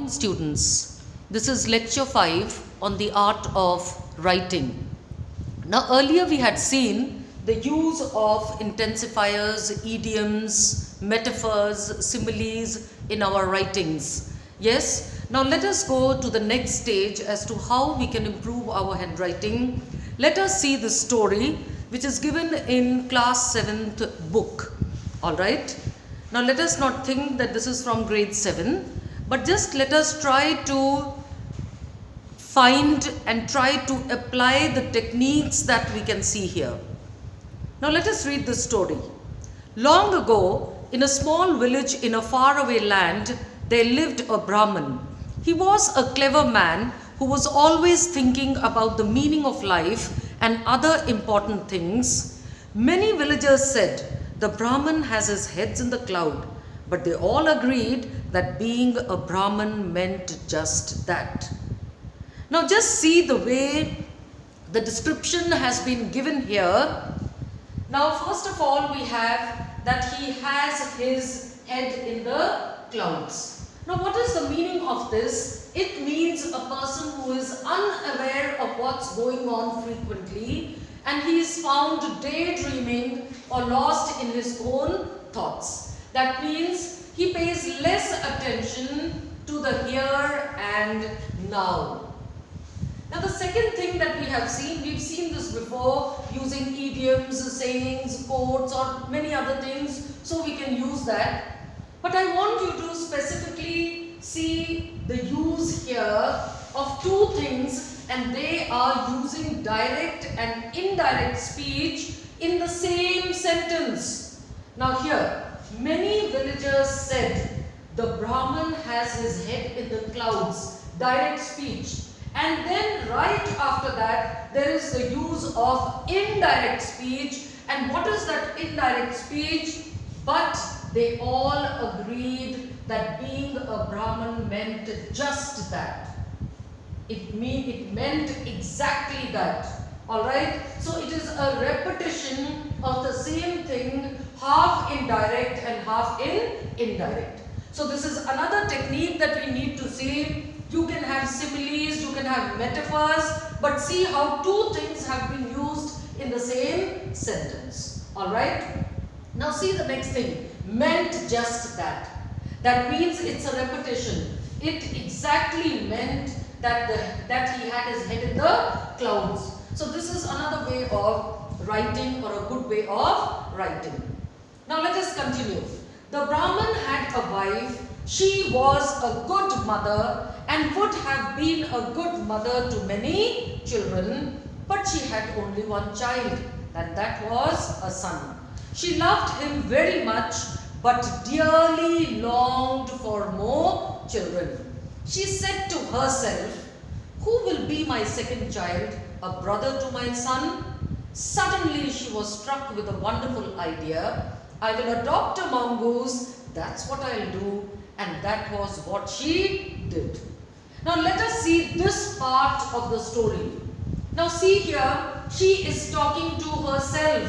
afternoon, students. This is lecture 5 on the art of writing. Now, earlier we had seen the use of intensifiers, idioms, metaphors, similes in our writings. Yes, now let us go to the next stage as to how we can improve our handwriting. Let us see the story which is given in class 7th book. Alright. Now let us not think that this is from grade 7, but just let us try to find and try to apply the techniques that we can see here. Now let us read this story. Long ago, in a small village in a faraway land, there lived a Brahmin. He was a clever man who was always thinking about the meaning of life and other important things. Many villagers said, "The Brahmin has his heads in the cloud," but they all agreed that being a Brahmin meant just that. Now just see the way the description has been given here. Now first of all we have that he has his head in the clouds. Now what is the meaning of this? It means a person who is unaware of what's going on frequently, and he is found daydreaming or lost in his own thoughts. That means he pays less attention to the here and now. Now the second thing that we have seen, we've seen this before using idioms, sayings, quotes or many other things, so we can use that. But I want you to specifically see the use here of two things, and they are using direct and indirect speech in the same sentence. Now here, many villagers said, "The Brahmin has his head in the clouds," direct speech. And then right after that, there is the use of indirect speech. And what is that indirect speech? But they all agreed that being a Brahmin meant just that. It meant exactly that. Alright? So it is a repetition of the same thing, half indirect and half indirect. So this is another technique that we need to see. You can have similes, you can have metaphors, but see how two things have been used in the same sentence. Alright? Now see the next thing. Meant just that. That means it's a repetition. It exactly meant that he had his head in the clouds. So this is another way of writing, or a good way of writing. Now let us continue. The Brahmin had a wife. She was a good mother and would have been a good mother to many children, but she had only one child, and that was a son. She loved him very much, but dearly longed for more children. She said to herself, "Who will be my second child, a brother to my son?" Suddenly she was struck with a wonderful idea. "I will adopt a mongoose, that's what I'll do." And that was what she did. Now let us see this part of the story. Now see here, she is talking to herself.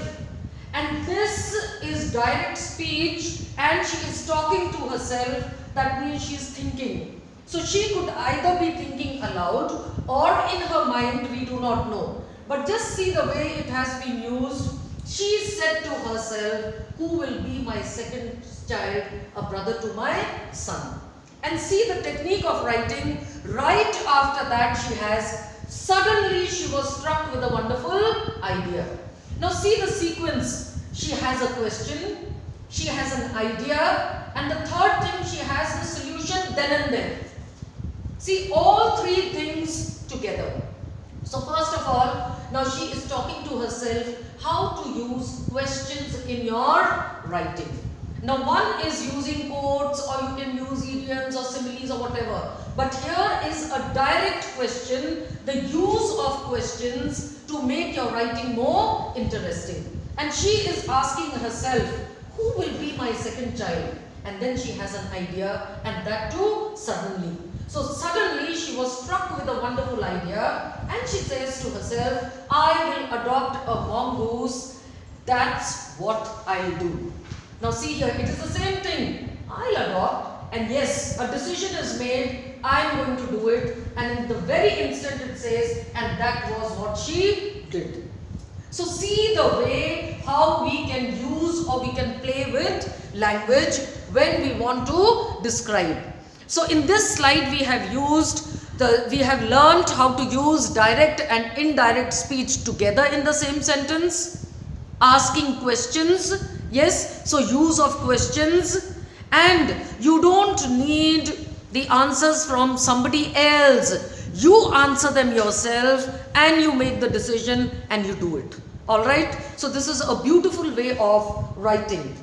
And this is direct speech, and she is talking to herself. That means she is thinking. So she could either be thinking aloud or in her mind, we do not know. But just see the way it has been used. She said to herself, "Who will be my second child, a brother to my son?" And see the technique of writing. Right after that she has, suddenly she was struck with a wonderful idea. Now see the sequence. She has a question, she has an idea, and the third thing, she has the solution then and there. See all three things together. So first of all, now she is talking to herself how to use questions in your writing. Now one is using quotes, or you can use idioms or similes or whatever. But here is a direct question, the use of questions to make your writing more interesting. And she is asking herself, "Who will be my second child?" And then she has an idea, and that too suddenly. So suddenly she was struck with a wonderful idea, and she says to herself, "I will adopt a mongoose, that's what I'll do." Now see here, it is the same thing. I'll adopt, and yes, a decision is made I am going to do it, and in the very instant it says, and that was what she did. So see the way how we can use or we can play with language when we want to describe. So in this slide we have learnt how to use direct and indirect speech together in the same sentence. Asking questions, yes, so use of questions, and you don't need the answers from somebody else. You answer them yourself and you make the decision and you do it. Alright, so this is a beautiful way of writing.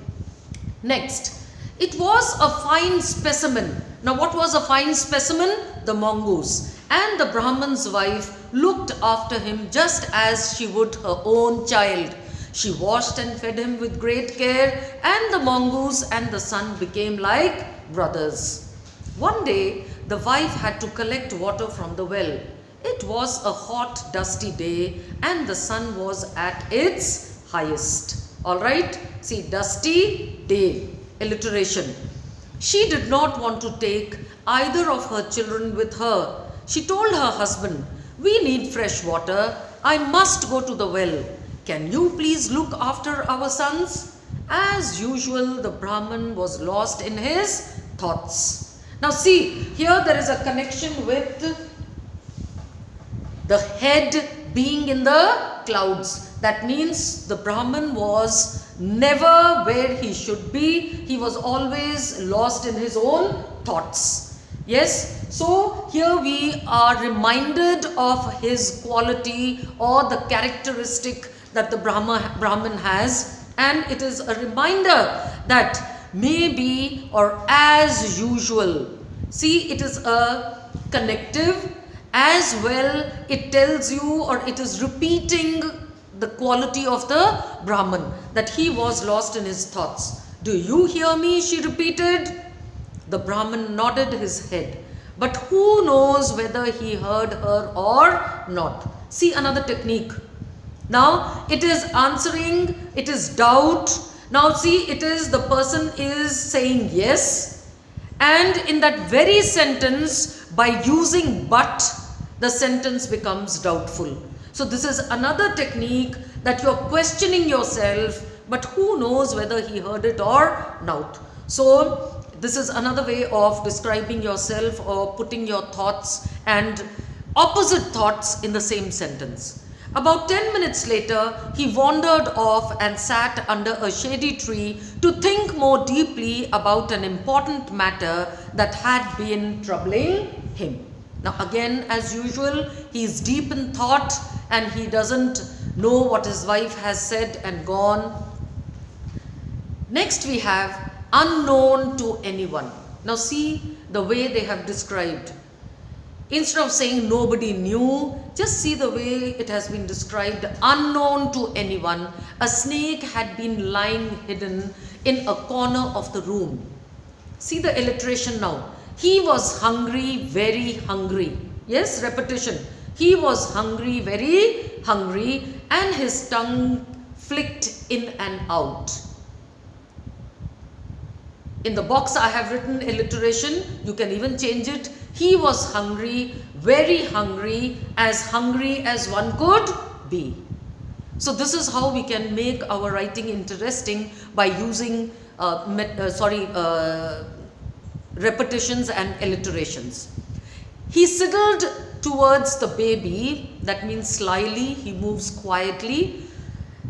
Next, it was a fine specimen. Now what was a fine specimen? The mongoose. And the Brahman's wife looked after him just as she would her own child. She washed and fed him with great care, and the mongoose and the son became like brothers. One day, the wife had to collect water from the well. It was a hot, dusty day, and the sun was at its highest. Alright, see, dusty day, alliteration. She did not want to take either of her children with her. She told her husband, "We need fresh water. I must go to the well. Can you please look after our sons?" As usual, the Brahman was lost in his thoughts. Now see, here there is a connection with the head being in the clouds. That means the Brahman was never where he should be. He was always lost in his own thoughts. Yes, so here we are reminded of his quality or the characteristic that the Brahman has, and it is a reminder that maybe or as usual. See, it is a connective as well. It tells you, or it is repeating the quality of the Brahman, that he was lost in his thoughts. "Do you hear me?" she repeated. The Brahman nodded his head, but who knows whether he heard her or not. See another technique. Now it is answering, it is doubt. Now see, it is the person is saying yes, and in that very sentence, by using but, the sentence becomes doubtful. So this is another technique that you are questioning yourself, but who knows whether he heard it or not. So this is another way of describing yourself or putting your thoughts and opposite thoughts in the same sentence. About 10 minutes later, he wandered off and sat under a shady tree to think more deeply about an important matter that had been troubling him. Now again, as usual, he is deep in thought and he doesn't know what his wife has said and gone. Next we have unknown to anyone. Now see the way they have described. Instead of saying nobody knew, just see the way it has been described. Unknown to anyone, a snake had been lying hidden in a corner of the room. See the alliteration now. He was hungry, very hungry. Yes, repetition. He was hungry, very hungry, and his tongue flicked in and out. In the box I have written alliteration. You can even change it. He was hungry, very hungry as one could be. So this is how we can make our writing interesting, by using repetitions and alliterations. He sidled towards the baby. That means slyly, he moves quietly,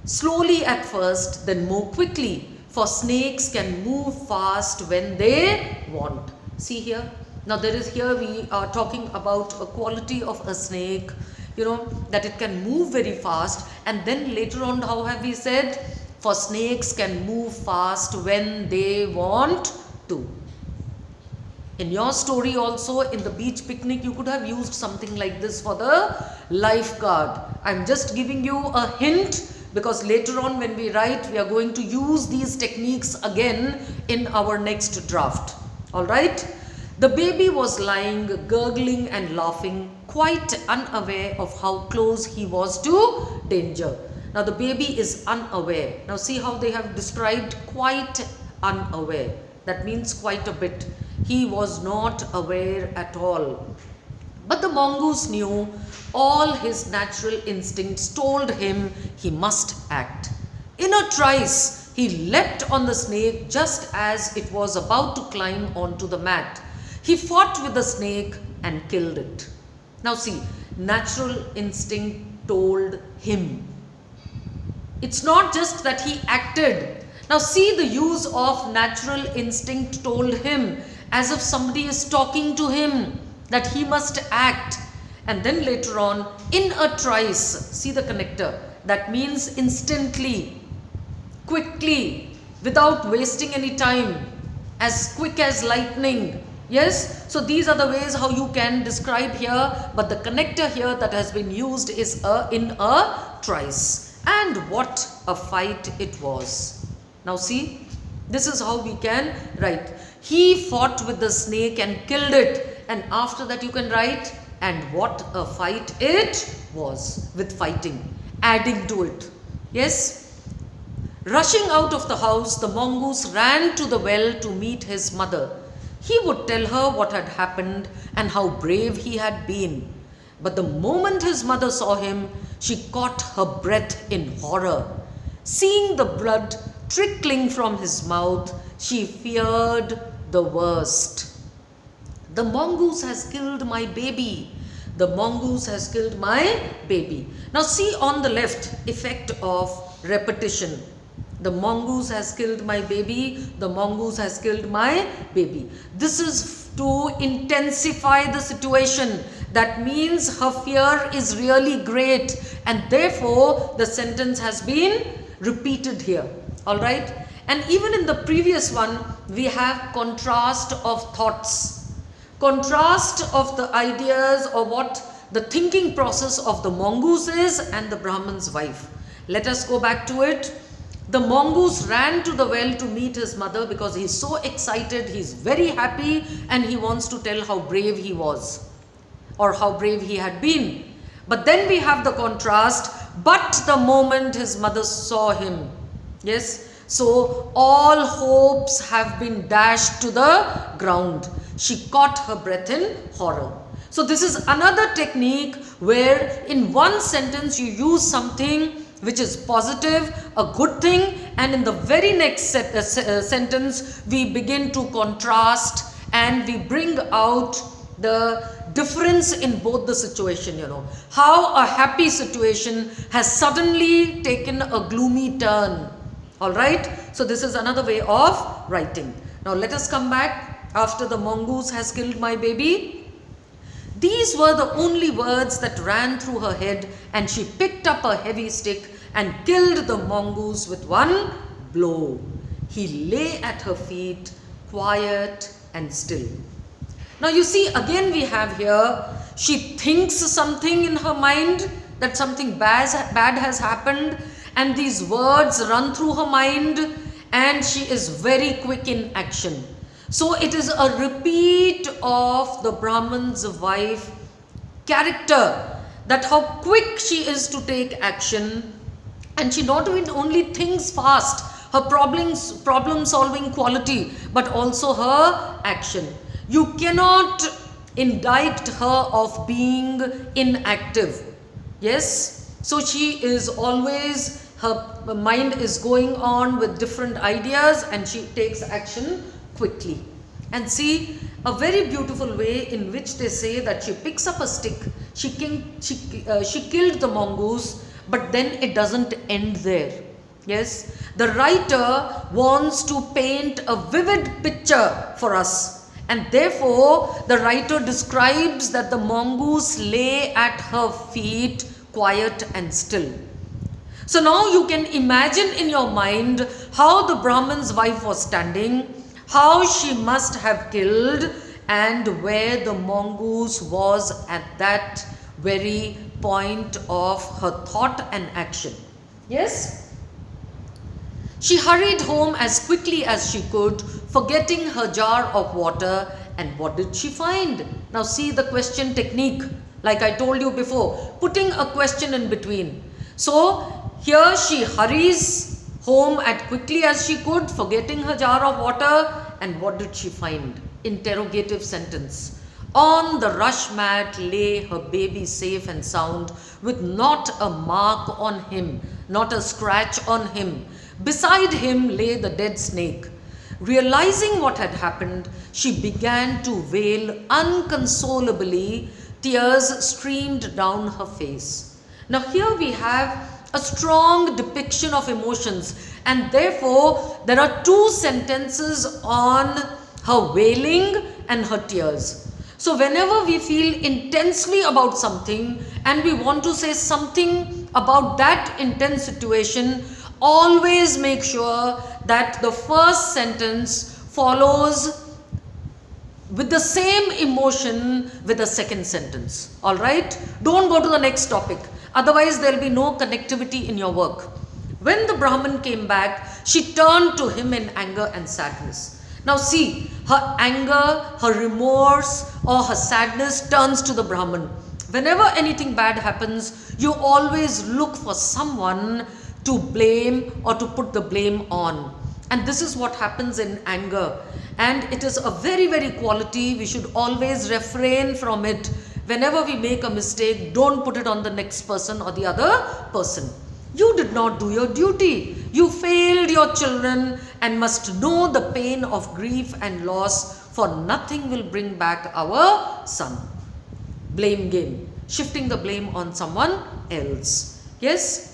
slowly at first, then more quickly, for snakes can move fast when they want. See here. Now there is, here we are talking about a quality of a snake, you know, that it can move very fast. And then later on, how have we said? For snakes can move fast when they want to. In your story also, in the beach picnic, you could have used something like this for the lifeguard. I'm just giving you a hint, because later on when we write, we are going to use these techniques again in our next draft. Alright? The baby was lying, gurgling and laughing, quite unaware of how close he was to danger. Now the baby is unaware. Now see how they have described quite unaware. That means quite a bit. He was not aware at all. But the mongoose knew. All his natural instincts told him he must act. In a trice, he leapt on the snake just as it was about to climb onto the mat. He fought with the snake and killed it. Now see, natural instinct told him. It's not just that he acted. Now see the use of natural instinct told him, as if somebody is talking to him that he must act. And then later on, in a trice, see the connector, that means instantly, quickly, without wasting any time, as quick as lightning. Yes, so these are the ways how you can describe here, but the connector here that has been used is in a trice. And what a fight it was. Now see, this is how we can write. He fought with the snake and killed it. And after that you can write, and what a fight it was, with fighting, adding to it. Yes. Rushing out of the house, the mongoose ran to the well to meet his mother. He would tell her what had happened and how brave he had been. But the moment his mother saw him, she caught her breath in horror. Seeing the blood trickling from his mouth, she feared the worst. The mongoose has killed my baby. The mongoose has killed my baby. Now see on the left, effect of repetition. The mongoose has killed my baby. The mongoose has killed my baby. This is to intensify the situation. That means her fear is really great, and therefore the sentence has been repeated here. Alright? And even in the previous one, we have contrast of thoughts. Contrast of the ideas, or what the thinking process of the mongoose is and the Brahman's wife. Let us go back to it. The mongoose ran to the well to meet his mother because he is so excited, he is very happy, and he wants to tell how brave he was or how brave he had been. But then we have the contrast, but the moment his mother saw him, yes, so all hopes have been dashed to the ground. She caught her breath in horror. So this is another technique where in one sentence you use something which is positive, a good thing, and in the very next sentence we begin to contrast and we bring out the difference in both the situation, how a happy situation has suddenly taken a gloomy turn. Alright, so this is another way of writing. Now let us come back. After the mongoose has killed my baby, these were the only words that ran through her head, and she picked up a heavy stick and killed the mongoose with one blow. He lay at her feet, quiet and still. Now you see, again we have here, she thinks something in her mind, that something bad has happened, and these words run through her mind, and she is very quick in action. So it is a repeat of the Brahman's wife character, that how quick she is to take action, and she not only thinks fast, her problem solving quality, but also her action. You cannot indict her of being inactive. Yes, so she is always, her mind is going on with different ideas, and she takes action quickly. And see a very beautiful way in which they say that she picks up a stick, she killed the mongoose, but then it doesn't end there. Yes, the writer wants to paint a vivid picture for us, and therefore the writer describes that the mongoose lay at her feet quiet and still. So now you can imagine in your mind how the Brahman's wife was standing, how she must have killed, and where the mongoose was at that very point of her thought and action. Yes? She hurried home as quickly as she could, forgetting her jar of water, and what did she find? Now see the question technique, like I told you before, putting a question in between. So here she hurries home as quickly as she could, forgetting her jar of water, and what did she find? interrogative sentence. On the rush mat lay her baby safe and sound, with not a mark on him, not a scratch on him. Beside him lay the dead snake. Realizing what had happened, she began to wail unconsolably. Tears streamed down her face. Now here we have a strong depiction of emotions, and therefore there are two sentences on her wailing and her tears. So whenever we feel intensely about something and we want to say something about that intense situation, always make sure that the first sentence follows with the same emotion with the second sentence. All right? Don't go to the next topic. Otherwise, there will be no connectivity in your work. When the Brahmin came back, she turned to him in anger and sadness. Now see, her anger, her remorse, or her sadness turns to the Brahmin. Whenever anything bad happens, you always look for someone to blame or to put the blame on. And this is what happens in anger. And it is a very, very quality. We should always refrain from it. Whenever we make a mistake, don't put it on the next person or the other person. You did not do your duty. You failed your children and must know the pain of grief and loss, for nothing will bring back our son. Blame game. Shifting the blame on someone else. Yes?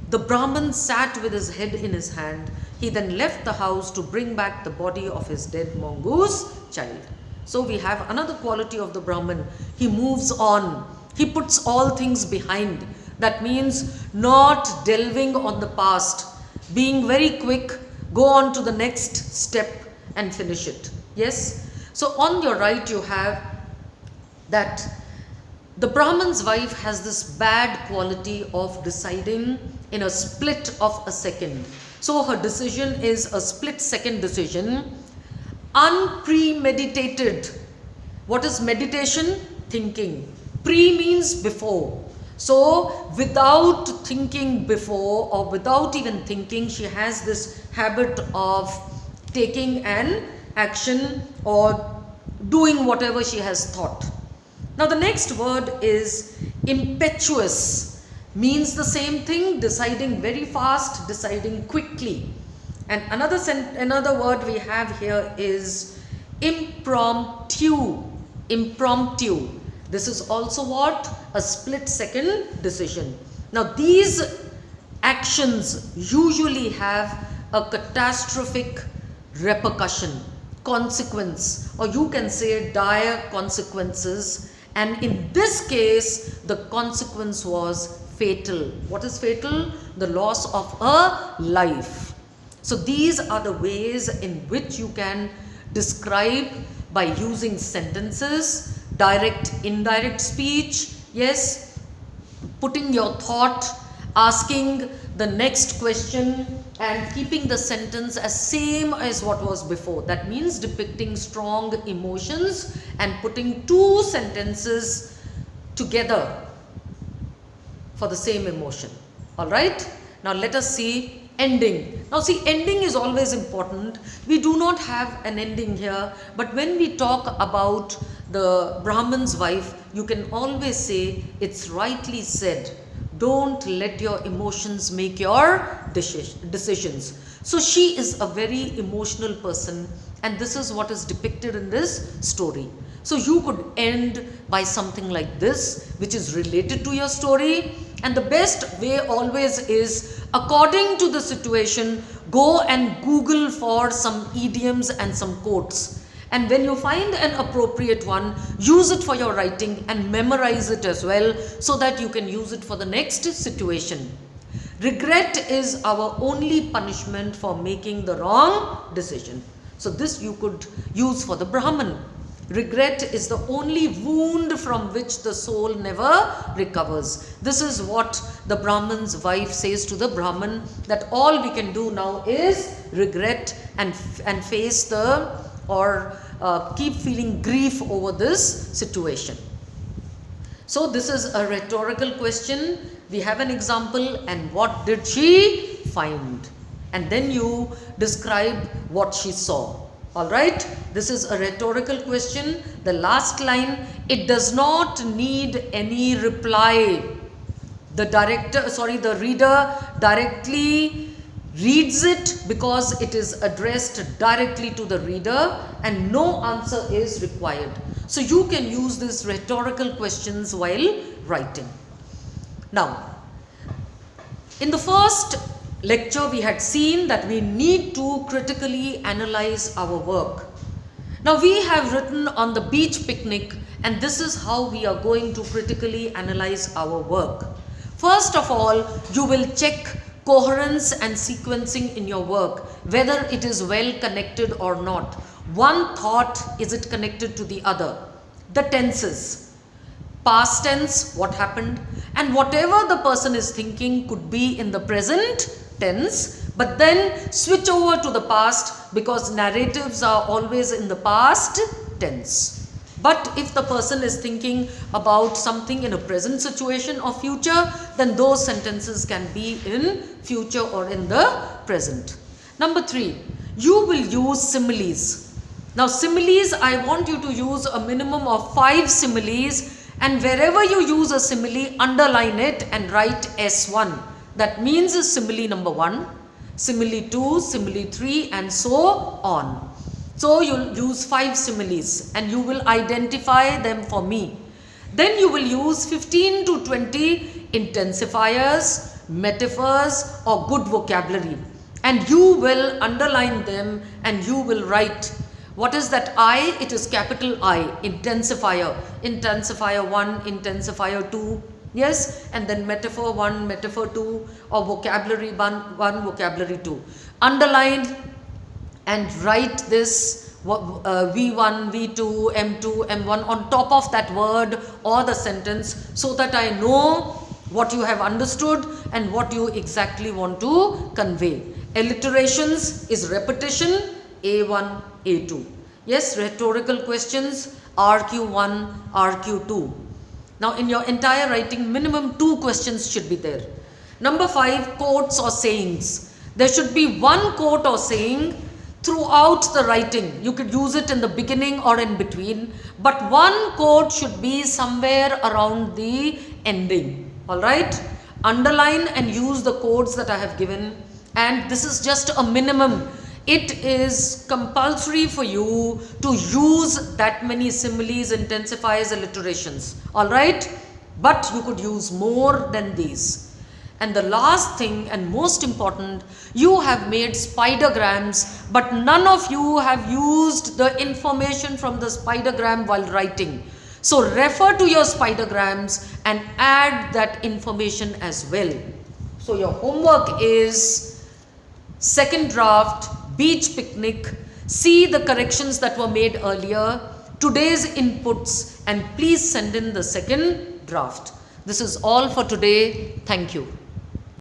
The Brahmin sat with his head in his hand. He then left the house to bring back the body of his dead mongoose child. So we have another quality of the Brahmin. He moves on. He puts all things behind. That means not delving on the past. Being very quick, go on to the next step and finish it. Yes? So on your right you have that the Brahmin's wife has this bad quality of deciding in a split of a second. So her decision is a split second decision, unpremeditated. What is meditation? Thinking. Pre means before. So without thinking before, or without even thinking, she has this habit of taking an action or doing whatever she has thought. Now the next word is impetuous. Means the same thing, deciding very fast, deciding quickly. And another word we have here is impromptu. Impromptu. This is also what? A split second decision. Now these actions usually have a catastrophic repercussion, consequence, or you can say dire consequences. And in this case, the consequence was fatal. What is fatal? The loss of a life. So these are the ways in which you can describe by using sentences, direct, indirect speech, yes, putting your thought, asking the next question, and keeping the sentence as same as what was before. That means depicting strong emotions and putting two sentences together for the same emotion. Alright? Now let us see ending. Now see, ending is always important. We do not have an ending here, but when we talk about the Brahmin's wife, you can always say, it's rightly said. Don't let your emotions make your decisions. So she is a very emotional person, and this is what is depicted in this story. So you could end by something like this, which is related to your story. And the best way always is, according to the situation, go and Google for some idioms and some quotes. And when you find an appropriate one, use it for your writing and memorize it as well, so that you can use it for the next situation. Regret is our only punishment for making the wrong decision. So this you could use for the Brahmin. Regret is the only wound from which the soul never recovers. This is what the Brahmin's wife says to the Brahmin, that all we can do now is regret and face the, or keep feeling grief over this situation. So this is a rhetorical question. We have an example, and what did she find? And then you describe what she saw. Alright, this is a rhetorical question. The last line, it does not need any reply. The reader directly reads it because it is addressed directly to the reader and no answer is required. So you can use these rhetorical questions while writing. Now, in the first lecture we had seen that we need to critically analyze our work. Now we have written on the beach picnic, and this is how we are going to critically analyze our work. First of all, you will check coherence and sequencing in your work, whether it is well connected or not. One thought, is it connected to the other? The tenses. Past tense, what happened? And whatever the person is thinking could be in the present tense, but then switch over to the past because narratives are always in the past tense. But if the person is thinking about something in a present situation or future, then those sentences can be in future or in the present. Number 3, you will use similes. Now similes, I want you to use a minimum of 5 similes, and wherever you use a simile, underline it and write S1. That means simile number 1, simile 2, simile 3 and so on. So you'll use 5 similes and you will identify them for me. Then you will use 15 to 20 intensifiers, metaphors or good vocabulary, and you will underline them and you will write. What is that I? It is capital I, intensifier, intensifier 1, intensifier 2. Yes, and then metaphor 1, metaphor 2 or vocabulary 1, vocabulary 2. Underline and write this V1, V2, M2, M1 on top of that word or the sentence so that I know what you have understood and what you exactly want to convey. Alliterations is repetition, A1, A2. Yes, rhetorical questions, RQ1, RQ2. Now in your entire writing, minimum 2 questions should be there. Number 5, quotes or sayings. There should be one quote or saying throughout the writing. You could use it in the beginning or in between, but one quote should be somewhere around the ending. Alright? Underline and use the quotes that I have given, and this is just a minimum. It is compulsory for you to use that many similes, intensifiers, alliterations. Alright? But you could use more than these. And the last thing and most important, you have made spidergrams, but none of you have used the information from the spidergram while writing. So refer to your spidergrams and add that information as well. So your homework is second draft, beach picnic, see the corrections that were made earlier, today's inputs, and please send in the second draft. This is all for today. Thank you.